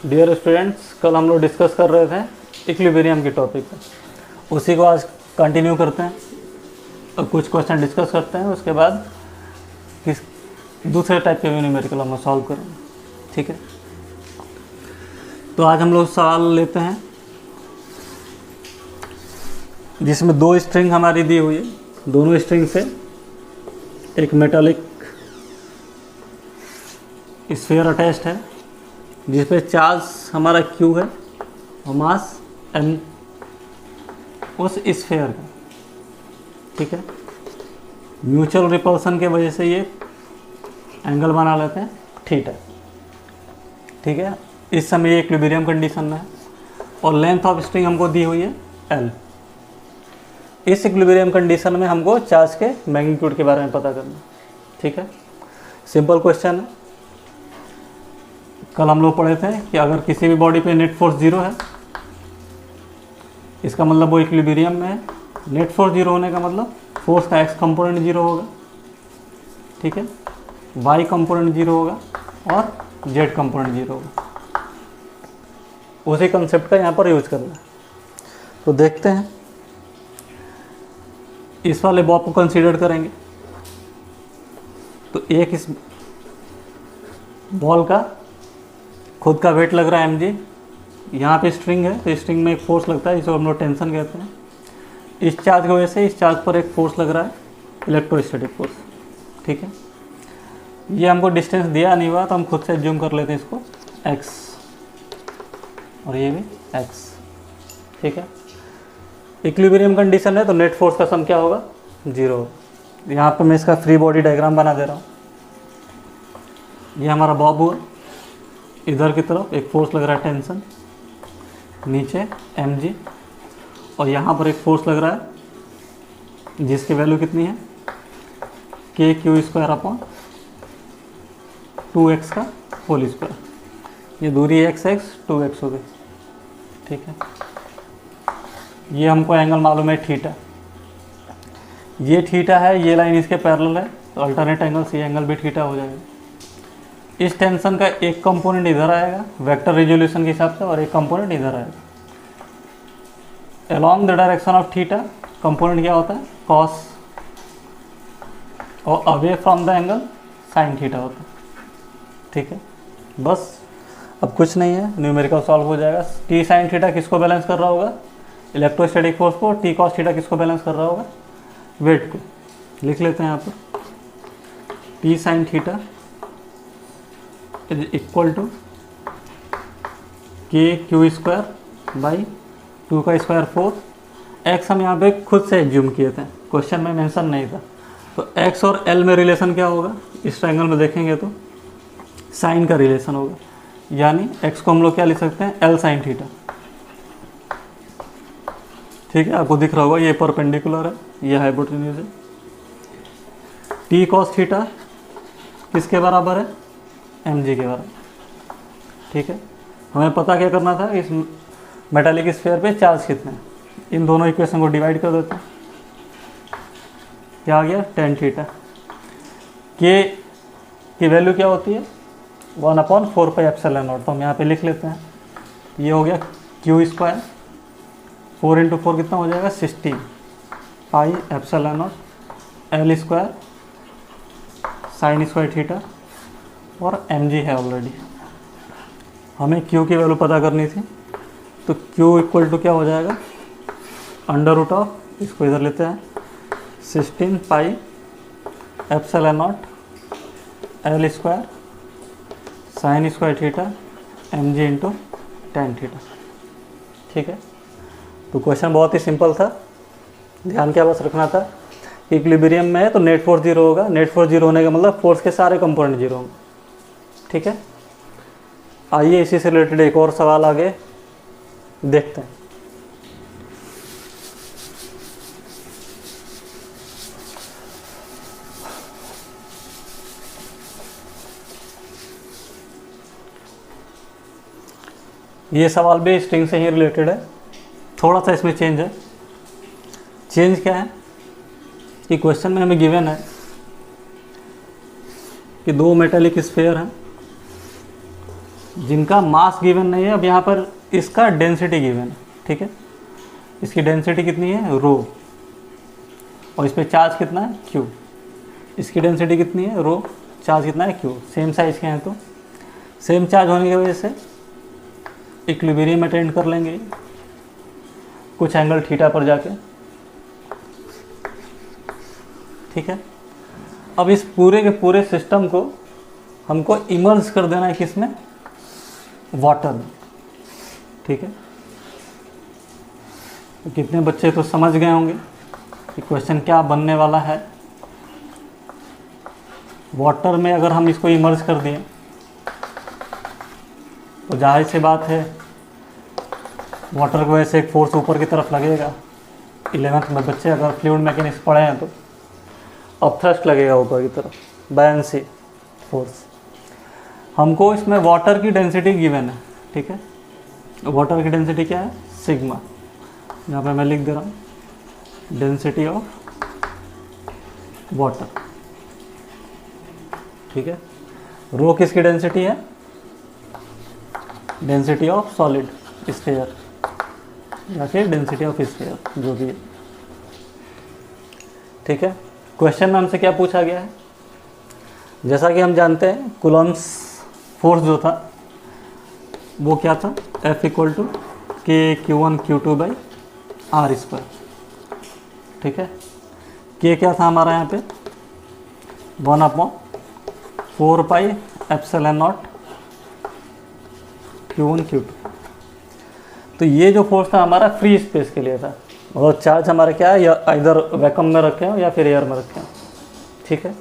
Dear students, कल हम लोग डिस्कस कर रहे थे इक्विलिब्रियम के टॉपिक पर। उसी को आज कंटिन्यू करते हैं और कुछ क्वेश्चन डिस्कस करते हैं। उसके बाद किस दूसरे टाइप के न्यूमेरिकल हम लोग सॉल्व करेंगे। ठीक है, तो आज हम लोग सवाल लेते हैं जिसमें दो स्ट्रिंग हमारी दी हुई है। दोनों स्ट्रिंग से एक मेटालिक स्फीयर अटैच्ड है जिस पे चार्ज हमारा Q है और मास M उस स्फीयर का। ठीक है, म्यूचुअल रिपल्सन के वजह से ये एंगल बना लेते हैं थीटा। ठीक है, इस समय ये इक्विलिब्रियम कंडीशन में है और लेंथ ऑफ स्ट्रिंग हमको दी हुई है L। इस इक्विलिब्रियम कंडीशन में हमको चार्ज के मैग्नीट्यूड के बारे में पता करना है। ठीक है, सिंपल क्वेश्चन है। कल हम लोग पढ़े थे कि अगर किसी भी बॉडी पे नेट फोर्स 0 है, इसका मतलब वो इक्विलिब्रियम में है। नेट फोर्स 0 होने का मतलब फोर्स का x कंपोनेंट 0 होगा, ठीक है, y कंपोनेंट 0 होगा और z कंपोनेंट 0 होगा। उसी कंसेप्ट का यहाँ पर यूज करना है। तो देखते हैं, इस वाले बॉब को कंसीडर करेंगे तो एक इस बॉल का खुद का वेट लग रहा है mg। यहाँ पे स्ट्रिंग है तो स्ट्रिंग में एक फोर्स लगता है जिसको हम लोग टेंशन कहते हैं। इस चार्ज की वजह से इस चार्ज पर एक फोर्स लग रहा है, इलेक्ट्रोस्टैटिक फोर्स। ठीक है, ये हमको डिस्टेंस दिया नहीं हुआ तो हम खुद से जूम कर लेते हैं इसको x और ये भी x। ठीक है, इक्विलिब्रियम कंडीशन है तो नेट फोर्स का सम क्या होगा, 0। यहाँ पे मैं इसका फ्री बॉडी डायग्राम बना दे रहा हूँ। ये हमारा बॉब हुआ, इधर की तरफ एक फोर्स लग रहा है टेंशन, नीचे mg, और यहाँ पर एक फोर्स लग रहा है जिसकी वैल्यू कितनी है, kq² / 2x का होल स्क्वायर। ये दूरी x 2x हो गई। ठीक है, ये हमको एंगल मालूम है थीटा। ये थीटा है, ये लाइन इसके पैरेलल है तो अल्टरनेट एंगल से ये एंगल भी थीटा हो जाएगा। इस टेंशन का एक कंपोनेंट इधर आएगा वेक्टर रिजोल्यूशन के हिसाब से और एक कंपोनेंट इधर आएगा। Along the direction of theta component क्या होता है, कॉस, और away from the angle sine theta होता है। ठीक है, बस अब कुछ नहीं है, न्यूमेरिकल सॉल्व हो जाएगा। टी साइन थीटा किसको बैलेंस कर रहा होगा, इलेक्ट्रोस्टैटिक फोर्स को। टी कॉस थीटा किसको बैलेंस कर रहा होगा, वेट को। लिख लेते हैं यहाँ पर, T sine theta is equal to kq² / 2 का स्क्वायर 4। x हम यहाँ पे खुद से एज्यूम किए थे, क्वेश्चन में मेंशन नहीं था। तो x और l में रिलेशन क्या होगा, इस ट्रायंगल में देखेंगे तो साइन का रिलेशन होगा, यानी x को हम लोग क्या लिख सकते हैं, l साइन थीटा। ठीक है, आपको दिख रहा होगा ये परपेंडिकुलर है, ये हाइपोटेन्यूज है। टी कॉस थीटा किसके बराबर है, mg के बराबर। ठीक है, हमें पता क्या करना था, इस मेटालिक स्फीयर पे चार्ज कितने हैं। इन दोनों इक्वेशन को डिवाइड कर देते हैं, क्या आ गया, tan थीटा। के की वैल्यू क्या होती है, 1/4πε0। तो हम यहाँ पे लिख लेते हैं, ये हो गया q²। 4 × 4 कितना हो जाएगा, 16 πε0 L² sin² थीटा, और mg है ऑलरेडी। हमें q की वैल्यू पता करनी थी तो q इक्वल टू क्या हो जाएगा, √, इसको इधर लेते हैं, 16 πε0 L² sin² theta mg × tan theta. ठीक है, तो क्वेश्चन बहुत ही सिंपल था। ध्यान क्या बस रखना था, इक्विलिब्रियम में है तो नेट फोर्स 0 होगा। नेट फोर्स 0 होने का मतलब फोर्स के सारे कंपोनेंट 0 होंगे। ठीक है, आइए इसी से रिलेटेड एक और सवाल आगे देखते हैं। ये सवाल भी स्ट्रिंग से ही रिलेटेड है, थोड़ा सा इसमें चेंज है। चेंज क्या है कि क्वेश्चन में हमें गिवन है कि दो मेटालिक स्फीयर हैं जिनका मास गिवन नहीं है। अब यहाँ पर इसका डेंसिटी गिवन है, ठीक है। इसकी डेंसिटी कितनी है, रो, और इस पर चार्ज कितना है, क्यू। इसकी डेंसिटी कितनी है, रो, चार्ज कितना है, क्यू। सेम साइज़ के हैं तो सेम चार्ज होने की वजह से इक्विलिब्रियम अटेंड कर लेंगे कुछ एंगल थीटा पर जाके, ठीक है। अब इस पूरे के पूरे सिस्टम को हमको इमर्ज कर देना है किसमें, वाटर में, ठीक है। तो कितने बच्चे तो समझ गए होंगे कि क्वेश्चन क्या बनने वाला है। वाटर में अगर हम इसको इमर्ज कर दिए तो जाहिर सी बात है वाटर की वजह से एक फोर्स ऊपर की तरफ लगेगा। 11th में बच्चे अगर फ्लूइड मैकेनिक्स पढ़े हैं तो अब थ्रस्ट लगेगा ऊपर की तरफ, बायंसी फोर्स। हमको इसमें वाटर की डेंसिटी गिवन है, ठीक है। वाटर की डेंसिटी क्या है, सिग्मा। यहाँ पे मैं लिख दे रहा हूँ डेंसिटी ऑफ वाटर, ठीक है। रो किसकी डेंसिटी है, डेंसिटी ऑफ सॉलिड स्फीयर या फिर डेंसिटी ऑफ स्फीयर, जो भी है, ठीक है। क्वेश्चन में हमसे क्या पूछा गया है, जैसा कि हम जानते हैं कूलम्ब्स फोर्स जो था वो क्या था, F इक्वल टू के Q1 Q2 by are square, ठीक है। के क्या था हमारा यहाँ पे 1/4 पाई एप्सिलॉन नॉट Q1 Q2। तो ये जो फोर्स था हमारा फ्री स्पेस के लिए था, और चार्ज हमारा क्या है, या इधर वैक्यूम में रखे हो या फिर एयर में रखे हो, ठीक है।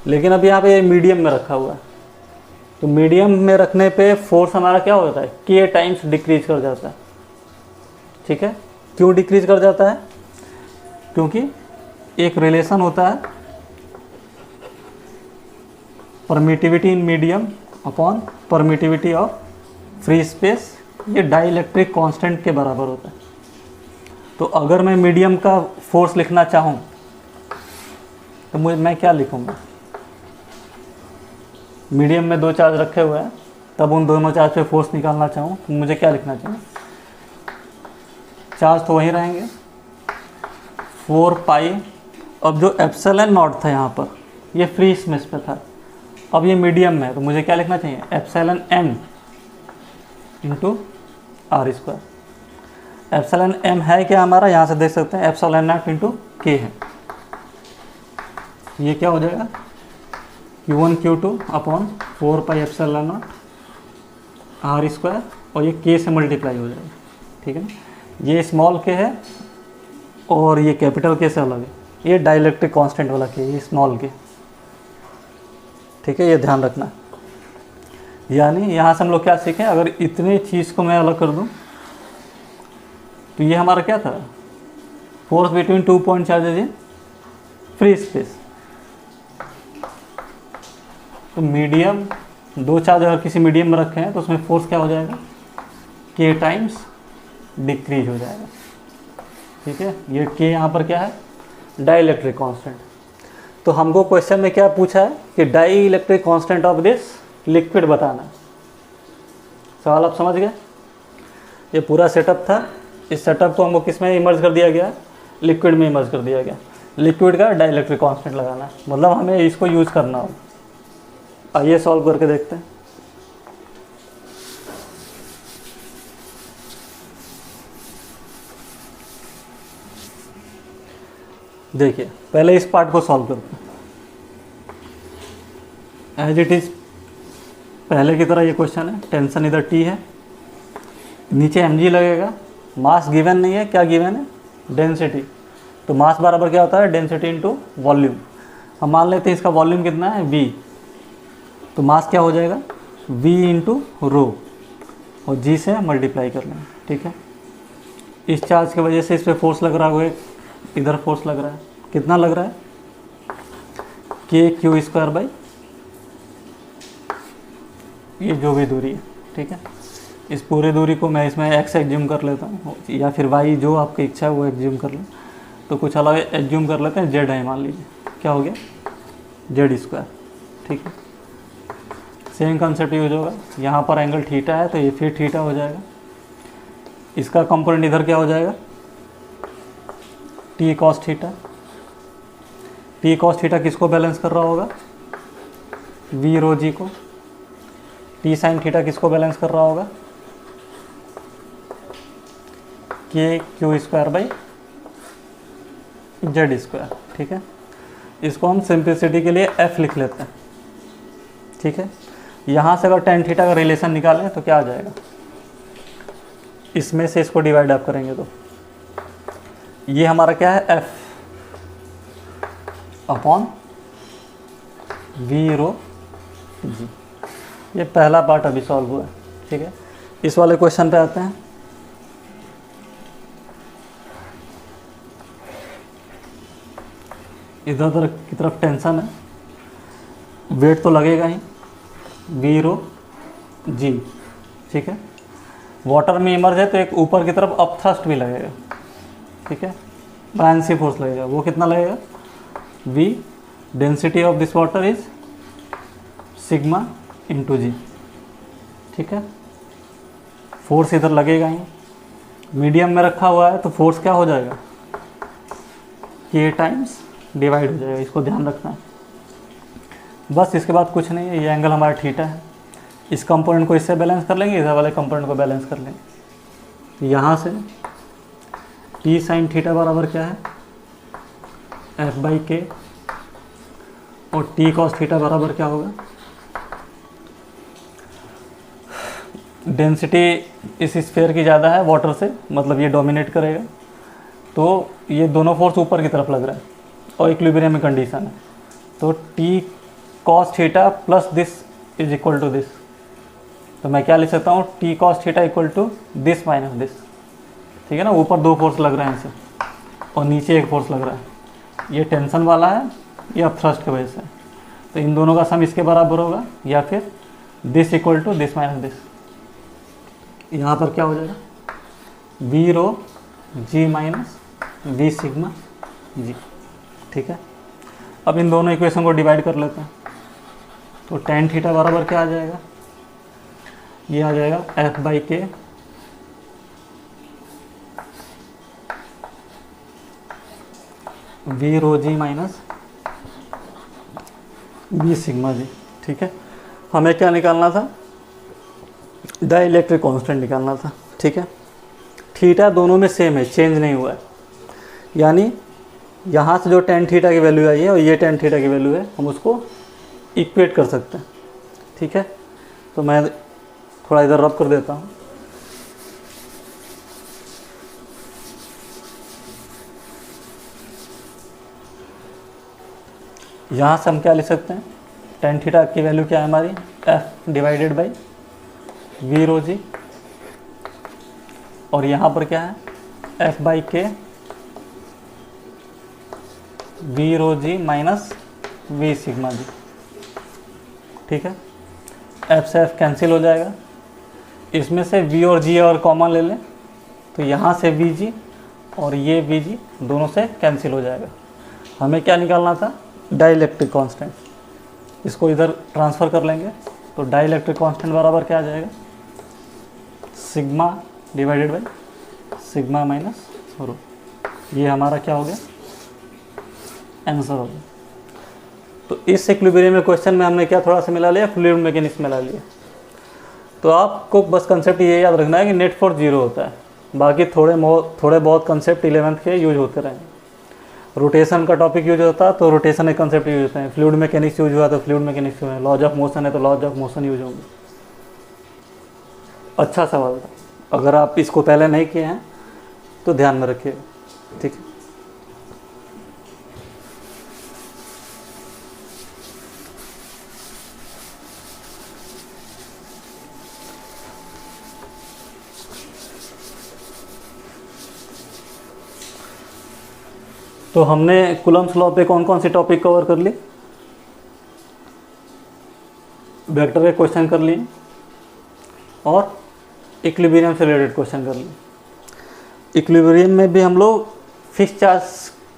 लेकिन अब यहाँ पे मीडियम में रखा हुआ है, तो मीडियम में रखने पे फोर्स हमारा क्या होता है, के टाइम्स डिक्रीज कर जाता है, ठीक है। क्यों डिक्रीज कर जाता है, क्योंकि एक रिलेशन होता है permittivity in medium upon permittivity of free space, ये डाइलेक्ट्रिक कांस्टेंट के बराबर होता है। तो अगर मैं मीडियम का फोर्स लिखना चाहूँ तो मैं क्या लिखूँगा, मीडियम में दो चार्ज रखे हुए हैं, तब उन दोनों चार्ज पे फोर्स निकालना चाहूँ तो मुझे क्या लिखना चाहिए, चार्ज तो वहीं रहेंगे 4 पाई। अब जो एप्सिलॉन नॉट था यहाँ पर, ये फ्री स्पेस पे था, अब ये मीडियम में है, तो मुझे क्या लिखना चाहिए, epsilon m into r square. Epsilon m है क्या हमारा, यहाँ से देख सकते हैं एप्सिलॉन नॉट इंटू के है, ये क्या हो जाएगा Q1 Q2 upon 4 pi epsilon naught r square, और ये के से मल्टीप्लाई हो जाएगा, ठीक है ना। ये स्मॉल के है और ये कैपिटल के से अलग है, ये डाइलेक्ट्रिक कांस्टेंट वाला के, ये स्मॉल के, ठीक है, ये ध्यान रखना। यानी यहाँ से हम लोग क्या सीखें, अगर इतने चीज़ को मैं अलग कर दूँ तो ये हमारा क्या था, force between 2 point charges in free space. तो मीडियम, दो चार्ज अगर किसी मीडियम में रखे हैं तो उसमें फोर्स क्या हो जाएगा, के टाइम्स डिक्रीज हो जाएगा, ठीक है। ये के यहाँ पर क्या है, डाइलेक्ट्रिक कांस्टेंट। तो हमको क्वेश्चन में क्या पूछा है कि dielectric constant of this liquid बताना। सवाल आप समझ गए, ये पूरा सेटअप था। इस सेटअप को हमको किस में इमर्ज कर दिया गया, लिक्विड में इमर्ज कर दिया गया। लिक्विड का डाई इलेक्ट्रिक कांस्टेंट लगाना है, मतलब हमें इसको यूज़ करना हो। आइए सॉल्व करके देखते हैं। देखिए पहले इस पार्ट को सॉल्व करते हैं एज इट इज़, पहले की तरह ये क्वेश्चन है। टेंशन इधर टी है, नीचे mg लगेगा, मास गिवन नहीं है, क्या गिवन है, डेंसिटी। तो मास बराबर क्या होता है, डेंसिटी इंटू वॉल्यूम। हम मान लेते हैं इसका वॉल्यूम कितना है, v, तो मास क्या हो जाएगा, v इंटू रो, और g से मल्टीप्लाई कर लेंगे, ठीक है। इस चार्ज की वजह से इस पर फोर्स लग रहा है, इधर फोर्स लग रहा है, कितना लग रहा है, के क्यू स्क्वायर बाई ये जो भी दूरी है, ठीक है। इस पूरे दूरी को मैं इसमें x एज्यूम कर लेता हूँ, या फिर y, जो आपकी इच्छा है वो एज्यूम कर लें। तो कुछ अलग एज्यूम कर लेते हैं, z है मान लीजिए, क्या हो गया, z स्क्वायर, ठीक है। सेम कंसेप्ट यूज होगा। यहाँ पर एंगल थीटा है तो ये फिर थीटा हो जाएगा। इसका कंपोनेंट इधर क्या हो जाएगा, T cos theta. T cos theta किसको बैलेंस कर रहा होगा, वी रो जी को। टी साइन थीटा किसको बैलेंस कर रहा होगा, K Q square by Z square. ठीक है, इसको हम सिंप्लिसिटी के लिए एफ लिख लेते हैं। ठीक है, यहाँ से अगर टेन थीटा का रिलेशन निकालें तो क्या आ जाएगा, इसमें से इसको डिवाइड आप करेंगे तो ये हमारा क्या है, एफ अपॉन वी रो जी। ये पहला पार्ट अभी सॉल्व हुआ है। ठीक है, इस वाले क्वेश्चन पे आते हैं। इधर उधर की तरफ टेंशन है, वेट तो लगेगा ही, वी रो जी। ठीक है, वाटर में इमर्ज है तो एक ऊपर की तरफ अप थ्रस्ट भी लगेगा। ठीक है, बायंसी फोर्स लगेगा। वो कितना लगेगा, V density of this water is sigma into g. ठीक है, फोर्स इधर लगेगा ही, मीडियम में रखा हुआ है तो फोर्स क्या हो जाएगा, के टाइम्स डिवाइड हो जाएगा। इसको ध्यान रखना है बस, इसके बाद कुछ नहीं है। ये एंगल हमारा थीटा है, इस कंपोनेंट को इससे बैलेंस कर लेंगे, इधर वाले कंपोनेंट को बैलेंस कर लेंगे। तो यहाँ से टी साइन थीटा बराबर क्या है, एफ बाई के, और टी कॉस थीटा बराबर क्या होगा, डेंसिटी इस स्फीयर की ज़्यादा है वाटर से, मतलब ये डोमिनेट करेगा, तो ये दोनों फोर्स ऊपर की तरफ लग रहा है और इक्विलिब्रियम में कंडीशन है। तो T cos theta plus this is equal to this. तो मैं क्या लिख सकता हूँ, T cos theta equal to this minus this. ठीक है ना, ऊपर दो फोर्स लग रहे हैं इसे और नीचे एक फोर्स लग रहा है। ये टेंशन वाला है, ये अब थ्रस्ट की वजह से। तो इन दोनों का सम इसके बराबर होगा, या फिर this equal to this minus this. यहाँ पर क्या हो जाएगा, V rho G minus V sigma G. ठीक है, अब इन दोनों इक्वेशन को डिवाइड कर लेते हैं। तो टेन थीटा बराबर क्या आ जाएगा, ये आ जाएगा F by K V rho G minus V sigma G. ठीक है, हमें क्या निकालना था, डाइलेक्ट्रिक कांस्टेंट निकालना था। ठीक है, थीटा दोनों में सेम है, चेंज नहीं हुआ है। यानी यहाँ से जो टेन थीटा की वैल्यू आई है और ये टेन थीटा की वैल्यू है, हम उसको इक्वेट कर सकते हैं। ठीक है, तो मैं थोड़ा इधर रब कर देता हूँ। यहाँ से हम क्या लिख सकते हैं, टेन थीटा की वैल्यू क्या है हमारी, F divided by V rho G, और यहाँ पर क्या है, F by K V rho G minus V sigma G. ठीक है, एफ से एफ कैंसिल हो जाएगा, इसमें से वी और जी और कॉमन ले लें तो यहाँ से वी जी और ये वी जी दोनों से कैंसिल हो जाएगा। हमें क्या निकालना था, डाइलेक्ट्रिक कांस्टेंट। इसको इधर ट्रांसफ़र कर लेंगे तो डाइलेक्ट्रिक कांस्टेंट बराबर क्या आ जाएगा, sigma divided by sigma minus rho. ये हमारा क्या हो गया, आंसर हो गया। तो इस इक्विलिब्रियम में क्वेश्चन में हमने क्या थोड़ा सा मिला लिया, फ्लूइड मैकेनिक्स मिला लिया। तो आपको बस कंसेप्ट ये याद रखना है कि नेट फोर्स जीरो होता है, बाकी थोड़े बहुत कंसेप्ट 11th के यूज होते रहेंगे। रोटेशन का टॉपिक यूज होता है तो रोटेशन के कंसेप्ट यूज होते हैं, फ्लूइड मैकेनिक्स यूज हुआ तो फ्लूइड मैकेनिक्स यूज है, लॉज ऑफ मोशन है तो लॉज ऑफ मोशन यूज होंगे। अच्छा सवाल था, अगर आप इसको पहले नहीं किए हैं तो ध्यान में रखिएगा। ठीक है, तो हमने कूलम्ब्स लॉ पे कौन कौन से टॉपिक कवर कर लिए, वेक्टर के क्वेश्चन कर लिए और इक्विलिब्रियम से रिलेटेड क्वेश्चन कर लिए। इक्विलिब्रियम में भी हम लोग फिक्स चार्ज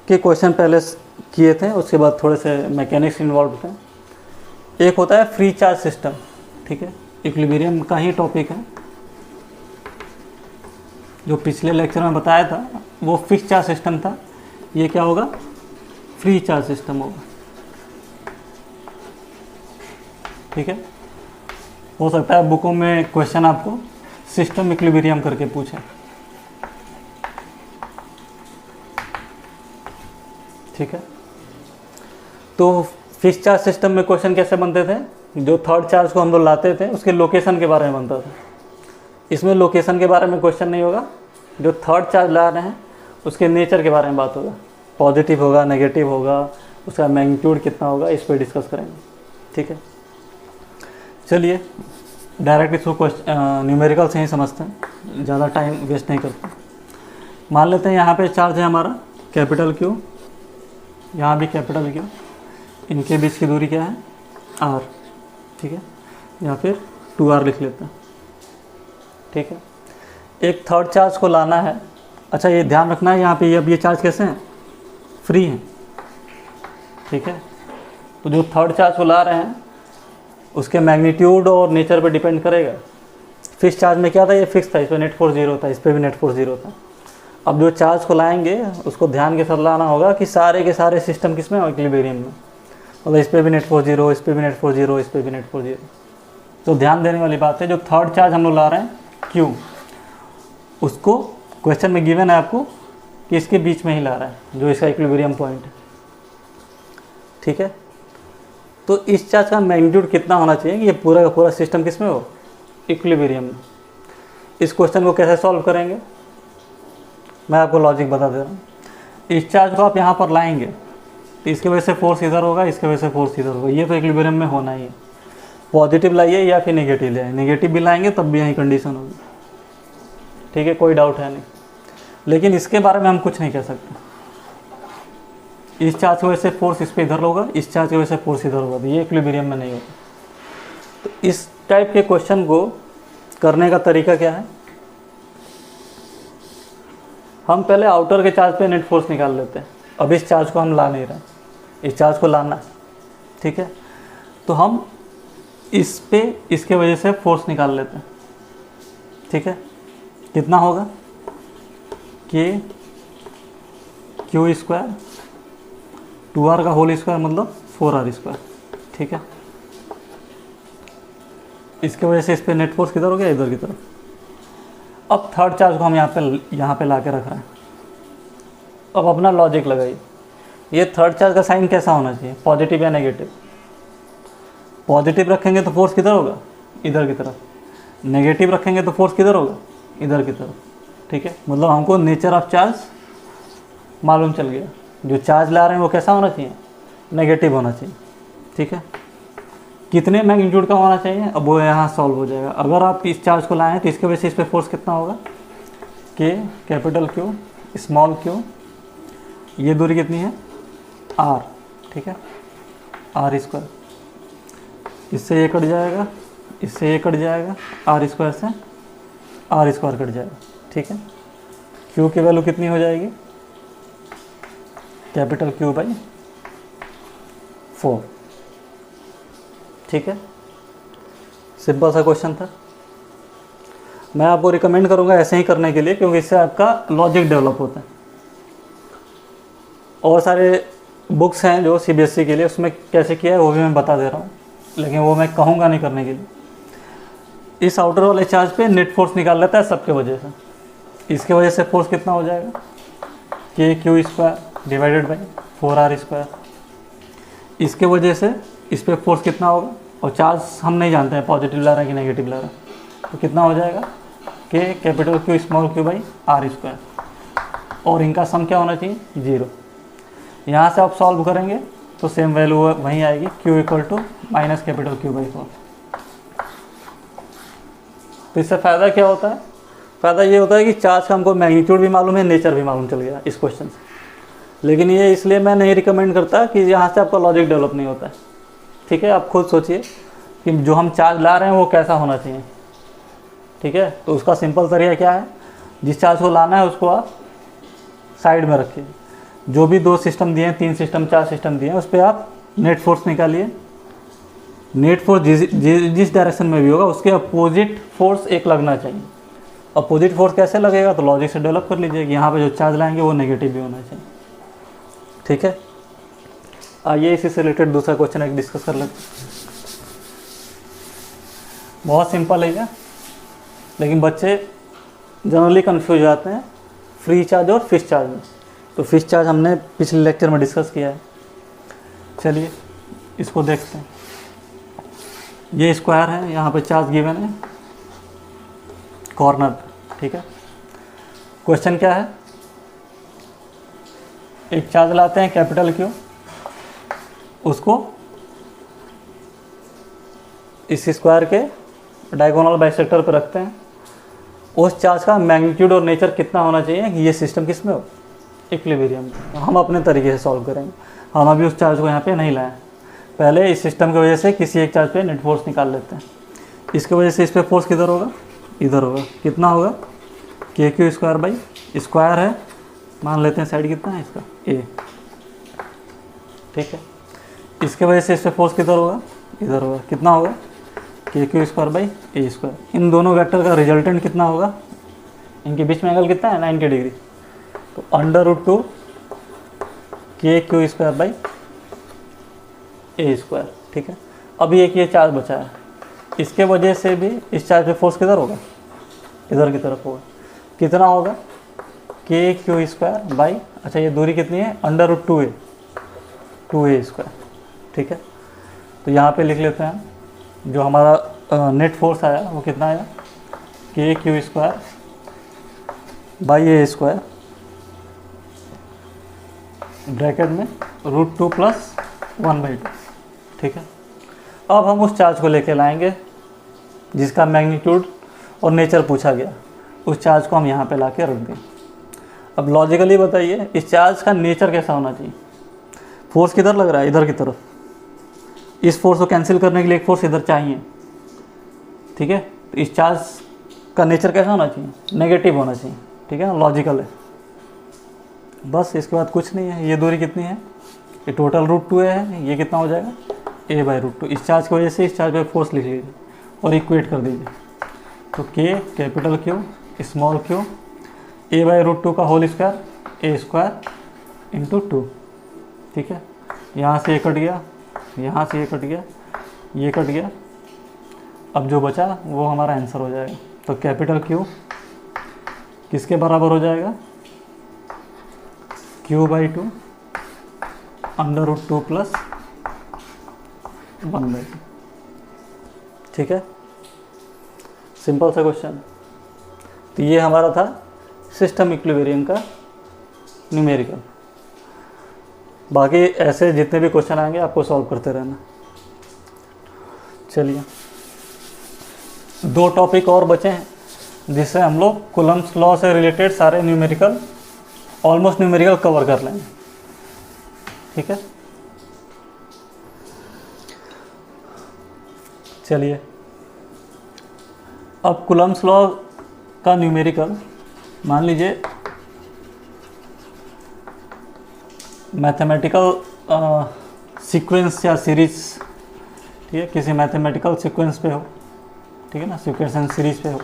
के क्वेश्चन पहले किए थे, उसके बाद थोड़े से मैकेनिक्स इन्वॉल्व थे। एक होता है फ्री चार्ज सिस्टम, ठीक है, इक्विलिब्रियम का ही टॉपिक है। जो पिछले लेक्चर में बताया था वो फिक्स चार्ज सिस्टम था, ये क्या होगा, फ्री चार्ज सिस्टम होगा। ठीक है, हो सकता है बुकों में क्वेश्चन आपको सिस्टम इक्विलिब्रियम करके पूछे। ठीक है, तो फिक्स चार्ज सिस्टम में क्वेश्चन कैसे बनते थे, जो थर्ड चार्ज को हम लोग लाते थे उसके लोकेशन के बारे में बनता था। इसमें लोकेशन के बारे में क्वेश्चन नहीं होगा, जो थर्ड चार्ज ला रहे हैं उसके नेचर के बारे में बात होगा, पॉजिटिव होगा, नेगेटिव होगा, उसका मैग्नीट्यूड कितना होगा, इस पर डिस्कस करेंगे। ठीक है, चलिए डायरेक्ट इसको न्यूमेरिकल से ही समझते हैं, ज़्यादा टाइम वेस्ट नहीं करते। मान लेते हैं यहाँ पे चार्ज है हमारा कैपिटल Q, यहाँ भी कैपिटल Q, इनके बीच की दूरी क्या है R। ठीक है, या फिर 2R लिख लेते हैं। ठीक है, एक थर्ड चार्ज को लाना है। अच्छा, ये ध्यान रखना है यहाँ पे अब ये चार्ज कैसे हैं, फ्री हैं। ठीक है, तो जो थर्ड चार्ज को ला रहे हैं उसके मैग्नीट्यूड और नेचर पे डिपेंड करेगा। फिक्स चार्ज में क्या था, ये फिक्स था, इस पर नेट फोर्स 0 था, इस पर भी नेट फोर्स 0 था। अब जो चार्ज को लाएंगे उसको ध्यान के साथ लाना होगा कि सारे के सारे सिस्टम किस में, इक्विलिब्रियम में। मतलब इस पर भी नेट फोर्स 0, इस पर भी नेट फोर्स 0, इस पर भी नेट फोर्स 0। तो ध्यान देने वाली बात है, जो थर्ड चार्ज हम लोग ला रहे हैं Q, उसको क्वेश्चन में गिवन है आपको कि इसके बीच में ही ला रहा है, जो इसका इक्विलिब्रियम पॉइंट है। ठीक है, तो इस चार्ज का मैग्नीट्यूड कितना होना चाहिए कि ये पूरा का पूरा सिस्टम किस में हो, इक्विलिब्रियम में। इस क्वेश्चन को कैसे सॉल्व करेंगे, मैं आपको लॉजिक बता दे रहा हूँ। इस चार्ज को आप यहाँ पर लाएंगे तो इसकी वजह से फोर्स इधर होगा, इसकी वजह से फोर्स इधर होगा, ये तो इक्विलिब्रियम में होना ही है। पॉजिटिव लाइए या फिर नेगेटिव लाइए, नेगेटिव भी लाएंगे तब भी यही कंडीशन होगी। ठीक है, कोई डाउट है नहीं, लेकिन इसके बारे में हम कुछ नहीं कह सकते। इस चार्ज की वजह से फोर्स इस पर इधर होगा, इस चार्ज की वजह से फोर्स इधर होगा, तो ये इक्विलिब्रियम में नहीं होगा। तो इस टाइप के क्वेश्चन को करने का तरीका क्या है, हम पहले आउटर के चार्ज पे नेट फोर्स निकाल लेते हैं। अब इस चार्ज को हम ला नहीं रहे, इस चार्ज को लाना है। ठीक है, तो हम इस पे इसके वजह से फोर्स निकाल लेते हैं। ठीक है, कितना होगा, K Q स्क्वायर 2R का होल स्क्वायर मतलब 4R स्क्वायर। ठीक है, इसके वजह से इस पे नेट फोर्स किधर हो गया, इधर की तरफ। अब थर्ड चार्ज को हम यहाँ पे ला के रख रहे हैं। अब अपना लॉजिक लगाइए, ये थर्ड चार्ज का साइन कैसा होना चाहिए, पॉजिटिव या नेगेटिव। पॉजिटिव रखेंगे तो फोर्स किधर होगा, इधर की तरफ। नेगेटिव रखेंगे तो फोर्स किधर होगा, इधर की तरफ। ठीक है, मतलब हमको नेचर ऑफ चार्ज मालूम चल गया। जो चार्ज ला रहे हैं वो कैसा होना चाहिए, नेगेटिव होना चाहिए। ठीक है, कितने मैग्नीट्यूड का होना चाहिए, अब वो यहाँ सॉल्व हो जाएगा। अगर आप इस चार्ज को लाएँ तो इसके वजह से इस पर फोर्स कितना होगा, K capital Q small q, ये दूरी कितनी है R। ठीक है, R स्क्वायर, इससे ये कट जाएगा, इससे ये कट जाएगा, R स्क्वायर से R स्क्वायर कट जाएगा। ठीक है, Q की वैल्यू कितनी हो जाएगी, कैपिटल Q बाई 4। ठीक है, सिंपल सा क्वेश्चन था। मैं आपको रिकमेंड करूंगा ऐसे ही करने के लिए, क्योंकि इससे आपका लॉजिक डेवलप होता है। और सारे बुक्स हैं जो CBSE के लिए, उसमें कैसे किया है वो भी मैं बता दे रहा हूँ, लेकिन वो मैं कहूँगा नहीं करने के लिए। इस आउटर वाले चार्ज पे नेट फोर्स निकाल लेता है सबके वजह से। इसके वजह से फोर्स कितना हो जाएगा, K Q square divided by 4R square. इसके वजह से इस पर फोर्स कितना होगा, और चार्ज हम नहीं जानते हैं पॉजिटिव ला रहा है कि नेगेटिव ला रहा है, तो कितना हो जाएगा, K capital Q small q by R square. और इनका सम क्या होना चाहिए, 0। यहाँ से आप सॉल्व करेंगे तो सेम वैल्यू वहीं आएगी, Q equal to minus capital Q by 4। तो इससे फ़ायदा क्या होता है, फ़ायदा ये होता है कि चार्ज का हमको मैग्नीट्यूड भी मालूम है, नेचर भी मालूम चल गया इस क्वेश्चन से। लेकिन ये इसलिए मैं नहीं रिकमेंड करता कि यहाँ से आपका लॉजिक डेवलप नहीं होता है। ठीक है, आप खुद सोचिए कि जो हम चार्ज ला रहे हैं वो कैसा होना चाहिए। ठीक है, तो उसका सिंपल तरीका क्या है, जिस चार्ज को लाना है उसको आप साइड में रखिए। जो भी 2 सिस्टम दिए हैं, 3 सिस्टम 4 सिस्टम दिए हैं, उस पर आप नेट फोर्स निकालिए। नेट फोर्स जिस डायरेक्शन में भी होगा उसके अपोजिट फोर्स एक लगना चाहिए। अपोजिट फोर्स कैसे लगेगा, तो लॉजिक से डेवलप कर लीजिए कि यहाँ पे जो चार्ज लाएंगे वो नेगेटिव भी होना चाहिए। ठीक है, आइए इसी से रिलेटेड दूसरा क्वेश्चन एक डिस्कस कर लेते हैं। बहुत सिंपल है क्या, लेकिन बच्चे जनरली कंफ्यूज जाते हैं फ्री चार्ज और फिक्स चार्ज में। तो फिक्स चार्ज हमने पिछले लेक्चर में डिस्कस किया है। चलिए इसको देखते हैं। ये स्क्वायर है, यहाँ पे चार्ज गिवन है कॉर्नर पे। ठीक है, क्वेश्चन क्या है, एक चार्ज लाते हैं कैपिटल क्यू, उसको इस स्क्वायर के डायगोनल बाइसेक्टर पर रखते हैं। उस चार्ज का मैग्नीट्यूड और नेचर कितना होना चाहिए कि ये सिस्टम किस में हो, इक्विलिब्रियम। हम अपने तरीके से सॉल्व करेंगे, हम अभी उस चार्ज को यहाँ पे नहीं लाए। पहले इस सिस्टम की वजह से किसी एक चार्ज पे नेट फोर्स निकाल लेते हैं। इसके वजह से इस पर फोर्स किधर होगा, इधर होगा। कितना होगा, K Q square by square है, मान लेते हैं साइड कितना है इसका, ए। ठीक है, इसके वजह से इस पर फोर्स किधर होगा, इधर होगा। कितना होगा, K Q square by A square. इन दोनों वेक्टर का रिजल्टेंट कितना होगा, इनके बीच में एंगल कितना है, 90 डिग्री। तो √2 के Q square by A square. ठीक है, अभी एक ये चार्ज बचा है, इसके वजह से भी इस चार्ज पे फोर्स किधर होगा, इधर की तरफ होगा। कितना होगा, के क्यू स्क्वायर बाई, अच्छा ये दूरी कितनी है, √2a 2a स्क्वायर। ठीक है, तो यहाँ पे लिख लेते हैं जो हमारा नेट फोर्स आया वो कितना आया, के Q square by A square bracket में √2 + 1/2। ठीक है, अब हम उस चार्ज को लेके लाएंगे जिसका मैग्नीट्यूड और नेचर पूछा गया। उस चार्ज को हम यहाँ पे ला के रख दें। अब लॉजिकली बताइए इस चार्ज का नेचर कैसा होना चाहिए। फोर्स किधर लग रहा है, इधर की तरफ। इस फोर्स को कैंसिल करने के लिए एक फोर्स इधर चाहिए। ठीक है, तो इस चार्ज का नेचर कैसा होना चाहिए, नेगेटिव होना चाहिए। ठीक है, लॉजिकल है बस, इसके बाद कुछ नहीं है। ये दूरी कितनी है, ये टोटल √2a है, ये कितना हो जाएगा, a/√2। इस चार्ज की वजह से इस चार्ज पे फोर्स लिख लीजिए और इक्वेट कर दीजिए। तो k capital Q small q a/√2 का होल स्क्वायर a स्क्वायर × 2। ठीक है, यहाँ से ये कट गया, यहाँ से ये कट गया, ये कट गया। अब जो बचा वो हमारा आंसर हो जाएगा। तो कैपिटल Q किसके बराबर हो जाएगा, q/2 √2 + 1/2। ठीक है, सिंपल सा क्वेश्चन। तो ये हमारा था सिस्टम इक्विलिब्रियम का न्यूमेरिकल। बाकी ऐसे जितने भी क्वेश्चन आएंगे आपको सॉल्व करते रहना। चलिए 2 टॉपिक और बचे हैं जिससे हम लोग कूलम्ब्स लॉ से रिलेटेड सारे न्यूमेरिकल, ऑलमोस्ट न्यूमेरिकल कवर कर लेंगे। ठीक है, चलिए अब कूलम्ब्स लॉ का न्यूमेरिकल, मान लीजिए मैथमेटिकल सीक्वेंस या सीरीज। ठीक है, किसी मैथमेटिकल सीक्वेंस पे हो, ठीक है ना, सीक्वेंस एंड सीरीज पे हो,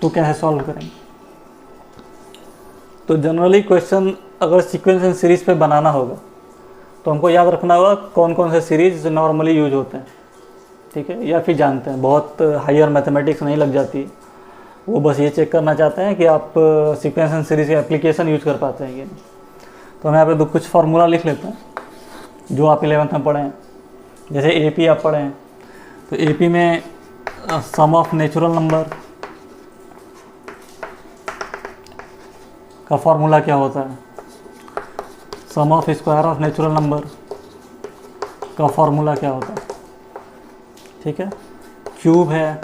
तो कैसे सॉल्व करेंगे। तो जनरली क्वेश्चन अगर सीक्वेंस एंड सीरीज पे बनाना होगा तो हमको याद रखना होगा कौन कौन से सीरीज नॉर्मली यूज होते हैं। ठीक है, या फिर जानते हैं, बहुत हायर मैथमेटिक्स नहीं लग जाती। वो बस ये चेक करना चाहते हैं कि आप सीक्वेंस एंड सीरीज के एप्लीकेशन यूज कर पाते हैं कि नहीं। तो हम यहाँ पे कुछ फार्मूला लिख लेते हैं जो आप 11th में पढ़े हैं। जैसे AP आप पढ़े हैं, तो AP में सम ऑफ नेचुरल नंबर का फार्मूला क्या होता है, sum of square of natural number का फार्मूला क्या होता है। ठीक है, क्यूब है,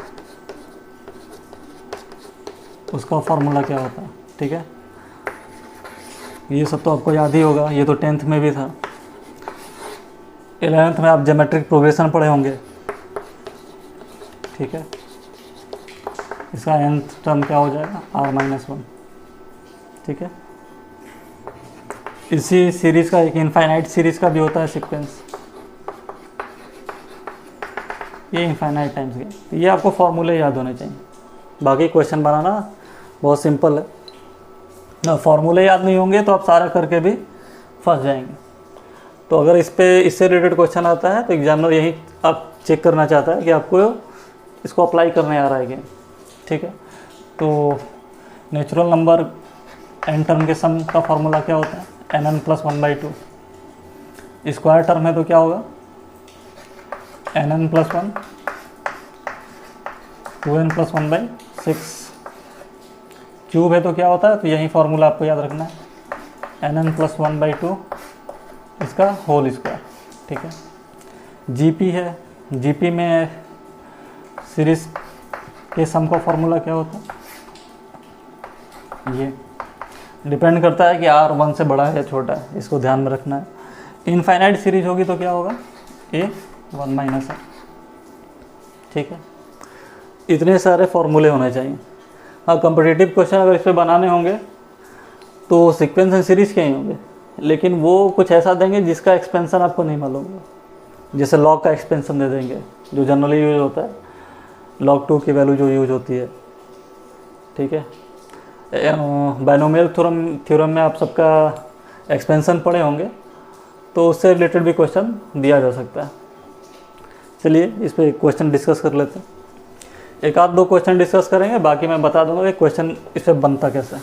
उसका फार्मूला क्या होता है। ठीक है, ये सब तो आपको याद ही होगा, ये तो 10th में भी था। 11th में आप ज्योमेट्रिक प्रोग्रेशन पढ़े होंगे। ठीक है, इसका nth टर्म क्या हो जाएगा, r-1। ठीक है, इसी सीरीज़ का एक इनफाइनाइट सीरीज़ का भी होता है सीक्वेंस। ये इनफाइनाइट टाइम्स गया। तो ये आपको फॉर्मूले याद होने चाहिए, बाकी क्वेश्चन बनाना बहुत सिंपल है ना। फॉर्मूले याद नहीं होंगे तो आप सारा करके भी फंस जाएंगे। तो अगर इससे रिलेटेड क्वेश्चन आता है तो एग्जामिनर यही आप चेक करना चाहता है कि आपको इसको अप्लाई करने आ रहा है कि, ठीक है। तो नेचुरल नंबर एन टर्म के सम का फॉर्मूला क्या होता है, nn + 1/2। स्क्वायर टर्म है तो क्या होगा, nn + 1 2n + 1/6। क्यूब है तो क्या होता है, तो यही फॉर्मूला आपको याद रखना है, nn + 1/2 इसका होल स्क्वायर, ठीक है। जीपी है, जीपी में सीरीज के सम का फॉर्मूला क्या होता है, ये डिपेंड करता है कि r 1 से बड़ा है या छोटा है, इसको ध्यान में रखना है। इनफाइनाइट सीरीज होगी तो क्या होगा, a 1 - है, ठीक है। इतने सारे फॉर्मूले होने चाहिए। हाँ, कॉम्पिटिटिव क्वेश्चन अगर इस पर बनाने होंगे तो सीक्वेंस एंड सीरीज के ही होंगे, लेकिन वो कुछ ऐसा देंगे जिसका एक्सपेंशन आपको नहीं मालूम है। जैसे लॉग का एक्सपेंशन दे देंगे जो जनरली यूज होता है, log 2 की वैल्यू जो यूज होती है, ठीक है। बाइनोमियल थ्योरम में आप सबका एक्सपेंशन पढ़े होंगे, तो उससे रिलेटेड भी क्वेश्चन दिया जा सकता है। चलिए इस पर क्वेश्चन डिस्कस कर लेते हैं। एक आध दो क्वेश्चन डिस्कस करेंगे, बाकी मैं बता दूंगा कि क्वेश्चन इस पर बनता कैसे है।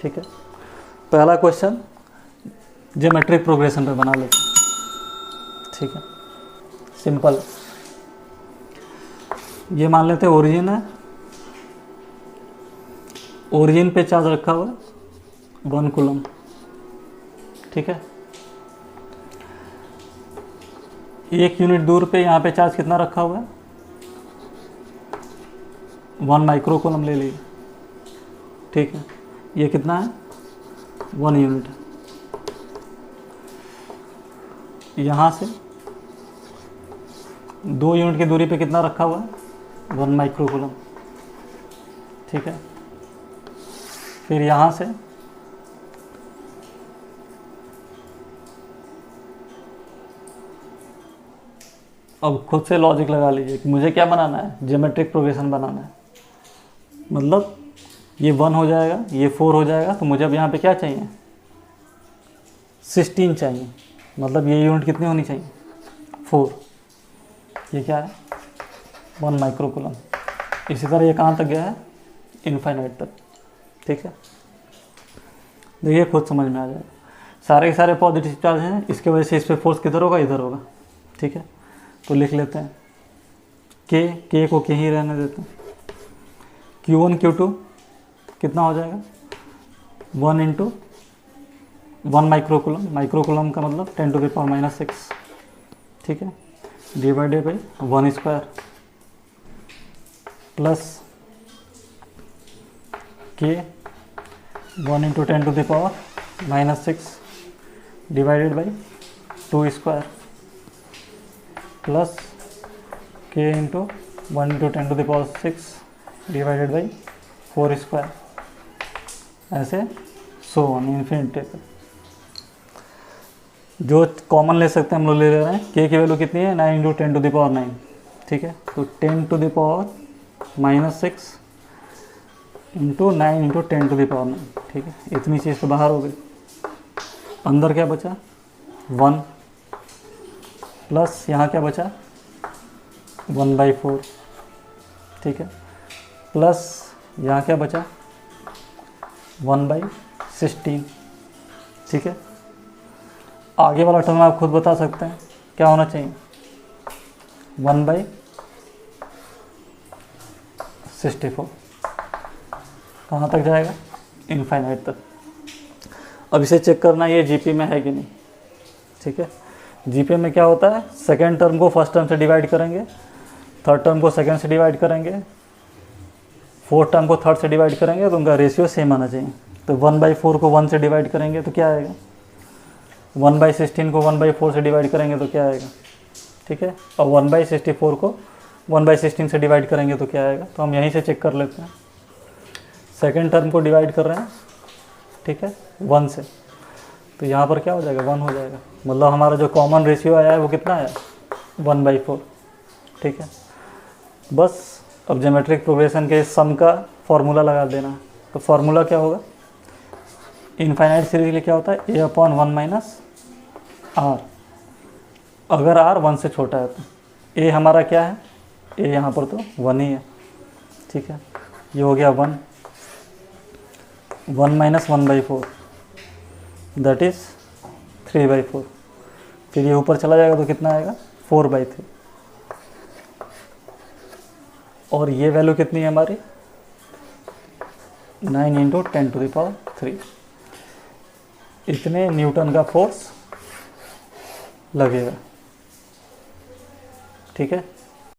ठीक है, पहला क्वेश्चन ज्योमेट्रिक प्रोग्रेशन पे बना लेते हैं, ठीक है, सिंपल। ये मान लेते हैं ओरिजिन है, ओरिजिन पे चार्ज रखा हुआ 1 कूलम, ठीक है। 1 यूनिट दूर पे यहाँ पे चार्ज कितना रखा हुआ है, 1 माइक्रो कूलम ले लीजिए, ठीक है। ये कितना है, 1 यूनिट। यहाँ से 2 यूनिट की दूरी पे कितना रखा हुआ है, 1 माइक्रो कूलम, ठीक है। फिर यहाँ से अब खुद से लॉजिक लगा लीजिए कि मुझे क्या बनाना है, ज्योमेट्रिक प्रोग्रेशन बनाना है। मतलब ये 1 हो जाएगा, ये 4 हो जाएगा, तो मुझे अब यहाँ पे क्या चाहिए, 16 चाहिए। मतलब ये यूनिट कितनी होनी चाहिए, 4। ये क्या है, 1 माइक्रो कूलम। इसी तरह ये कहाँ तक गया है, इनफाइनाइट तक, ठीक है। देखिए खुद समझ में आ जाएगा। सारे के सारे पॉजिटिव चार्ज हैं, इसके वजह से इस पर फोर्स किधर होगा, इधर होगा, ठीक है। तो लिख लेते हैं के को के ही रहने देते हैं। Q1 Q2 कितना हो जाएगा, 1 × 1 माइक्रो कूलम। माइक्रो कूलम का मतलब 10⁻⁻6, ठीक है, डिवाइडेड बाई 1 स्क्वायर प्लस के 1 × 10⁻⁻6 डिवाइडेड बाई 2 स्क्वायर प्लस के × 1 × 10⁻6 डिवाइडेड बाई 4 स्क्वायर, ऐसे सो ऑन इन्फिनिटी तक। जो कॉमन ले सकते हैं हम लोग ले रहे हैं। के की वैल्यू कितनी है, 9 × 10⁻⁹, ठीक है। तो 10⁻⁻6 × 9 × 10⁻⁹, ठीक है। इतनी चीज़ तो बाहर हो गई। अंदर क्या बचा, 1 प्लस यहाँ क्या बचा, 1/4, ठीक है, प्लस यहाँ क्या बचा, 1/16, ठीक है। आगे वाला टर्म आप खुद बता सकते हैं क्या होना चाहिए, 1/64। कहाँ तक जाएगा, इनफाइनाइट तक। अब इसे चेक करना ये जीपी में है कि नहीं, ठीक है। जीपी में क्या होता है, सेकेंड टर्म को फर्स्ट टर्म से डिवाइड करेंगे, थर्ड टर्म को सेकेंड से डिवाइड करेंगे, फोर्थ टर्म को थर्ड से डिवाइड करेंगे, तो उनका रेशियो सेम आना चाहिए। तो 1/4 को 1 से डिवाइड करेंगे तो क्या आएगा, 1/16 को 1/4 से डिवाइड करेंगे तो क्या आएगा, ठीक है। और 1/64 को 1/16 से डिवाइड करेंगे तो क्या आएगा। तो हम यहीं से चेक कर लेते हैं। सेकेंड टर्म को डिवाइड कर रहे हैं, ठीक है, 1 से, तो यहाँ पर क्या हो जाएगा, 1 हो जाएगा। मतलब हमारा जो कॉमन रेशियो आया है वो कितना आया, 1/4। ठीक है, बस अब ज्योमेट्रिक प्रोग्रेशन के सम का फॉर्मूला लगा देना। तो फार्मूला क्या होगा, इनफाइनाइट सीरीज के लिए क्या होता है, a/1 - r। अगर r 1 से छोटा है तो a हमारा क्या है, a यहाँ पर तो 1 ही है। ठीक है, ये हो गया 1 1/4 दैट इज़ 3/4। फिर ये ऊपर चला जाएगा तो कितना आएगा, 4/3। और ये वैल्यू कितनी है हमारी, 9 × 10⁻³ इतने न्यूटन का फोर्स लगेगा। ठीक है।